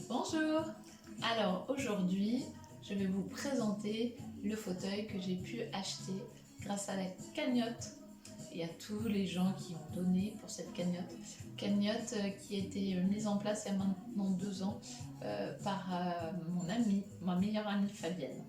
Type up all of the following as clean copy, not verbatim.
Bonjour. Alors aujourd'hui, je vais vous présenter le fauteuil que j'ai pu acheter grâce à la cagnotte et à tous les gens qui ont donné pour cette cagnotte. Cagnotte qui a été mise en place il y a maintenant 2 ans par mon amie, ma meilleure amie Fabienne.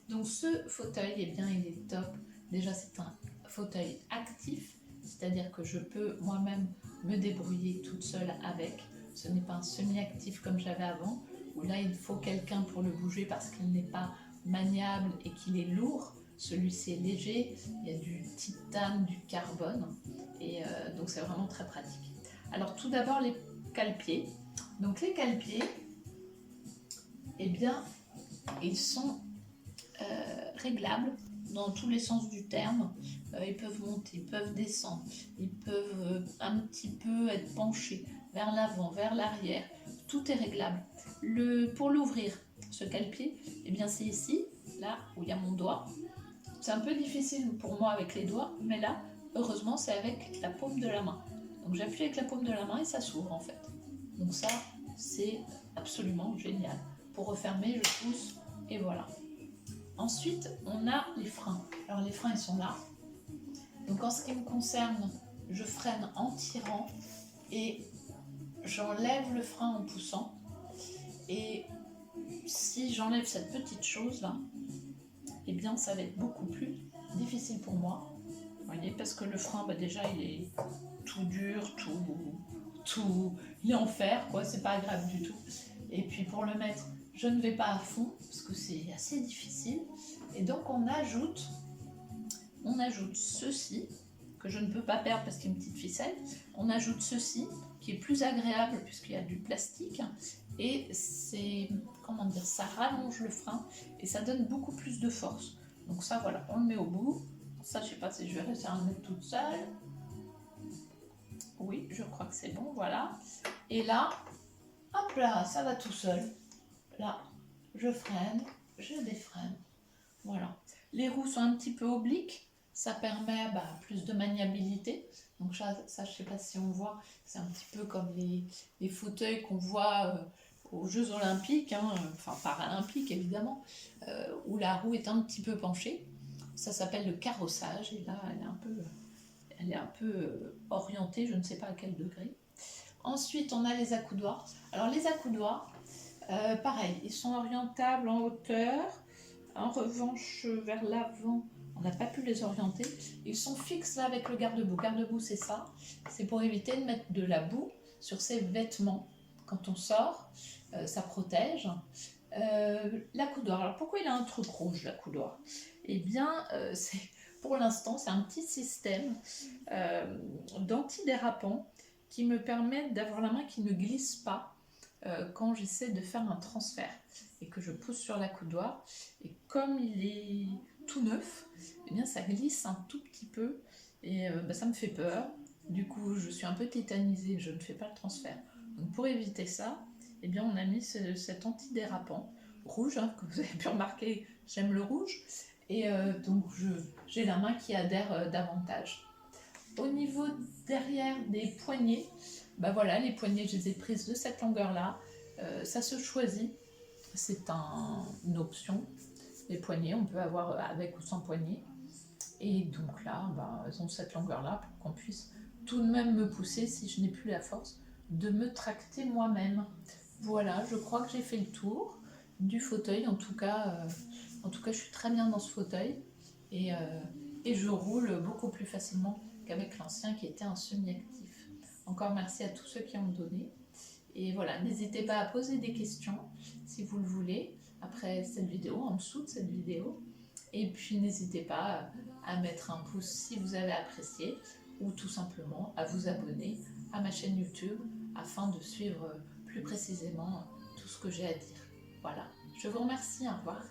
Donc ce fauteuil, eh bien, il est top. Déjà, c'est un fauteuil actif, c'est-à-dire que je peux moi-même me débrouiller toute seule avec. Ce n'est pas un semi-actif comme j'avais avant, où là il faut quelqu'un pour le bouger parce qu'il n'est pas maniable et qu'il est lourd. Celui-ci est léger, il y a du titane, du carbone, et donc c'est vraiment très pratique. Alors tout d'abord les cale-pieds. Donc les cale-pieds, eh bien, ils sont réglables dans tous les sens du terme. Ils peuvent monter, ils peuvent descendre, ils peuvent un petit peu être penchés vers l'avant, vers l'arrière. Tout est réglable. Pour l'ouvrir, ce cale-pied, eh bien c'est ici, là où il y a mon doigt. C'est un peu difficile pour moi avec les doigts, mais là, heureusement, c'est avec la paume de la main. Donc j'appuie avec la paume de la main et ça s'ouvre en fait. Donc ça, c'est absolument génial. Pour refermer, je pousse et voilà. Ensuite, on a les freins. Alors les freins, ils sont là. Donc en ce qui me concerne, je freine en tirant et j'enlève le frein en poussant. Et si j'enlève cette petite chose là, eh bien ça va être beaucoup plus difficile pour moi. Vous voyez, parce que le frein, bah, déjà il est tout dur, il est en fer, quoi, c'est pas agréable du tout. Et puis pour le mettre, je ne vais pas à fond parce que c'est assez difficile. Et donc on ajoute ceci que je ne peux pas perdre parce qu'il y a une petite ficelle. On ajoute ceci qui est plus agréable puisqu'il y a du plastique et c'est, comment dire, ça rallonge le frein et ça donne beaucoup plus de force. Donc ça, voilà, on le met au bout. Ça, je sais pas si je vais réussir à le mettre toute seule. Oui, je crois que c'est bon, voilà. Et là, hop là, ça va tout seul. Là, je freine, je défreine. Voilà. Les roues sont un petit peu obliques. Ça permet plus de maniabilité. Donc ça, je ne sais pas si on voit, c'est un petit peu comme les fauteuils qu'on voit aux Jeux Olympiques, enfin paralympiques évidemment, où la roue est un petit peu penchée. Ça s'appelle le carrossage et là elle est un peu orientée, je ne sais pas à quel degré. Ensuite on a les accoudoirs. Alors les accoudoirs, pareil, ils sont orientables en hauteur. En revanche, vers l'avant, on n'a pas pu les orienter. Ils sont fixes là avec le garde-boue. Garde-boue, c'est ça. C'est pour éviter de mettre de la boue sur ses vêtements. Quand on sort, ça protège. L'accoudoir. Alors pourquoi il a un truc rouge, l'accoudoir? Eh bien, pour l'instant, c'est un petit système d'antidérapant qui me permet d'avoir la main qui ne glisse pas quand j'essaie de faire un transfert et que je pousse sur l'accoudoir. Et comme il est tout neuf, eh bien ça glisse un tout petit peu et ça me fait peur. Du coup, je suis un peu tétanisée, je ne fais pas le transfert. Donc pour éviter ça, eh bien on a mis cet antidérapant rouge, comme vous avez pu remarquer, j'aime le rouge. Et donc j'ai la main qui adhère davantage. Au niveau derrière des poignées, voilà, les poignées, je les ai prises de cette longueur-là. Ça se choisit, c'est une option. Les poignées, on peut avoir avec ou sans poignée. Et donc là, elles ont cette longueur-là pour qu'on puisse tout de même me pousser, si je n'ai plus la force, de me tracter moi-même. Voilà, je crois que j'ai fait le tour du fauteuil. En tout cas, je suis très bien dans ce fauteuil. Et je roule beaucoup plus facilement qu'avec l'ancien qui était un semi-actif. Encore merci à tous ceux qui ont donné. Et voilà, n'hésitez pas à poser des questions si vous le voulez après cette vidéo, en dessous de cette vidéo. Et puis n'hésitez pas à mettre un pouce si vous avez apprécié ou tout simplement à vous abonner à ma chaîne YouTube afin de suivre plus précisément tout ce que j'ai à dire. Voilà, je vous remercie, au revoir.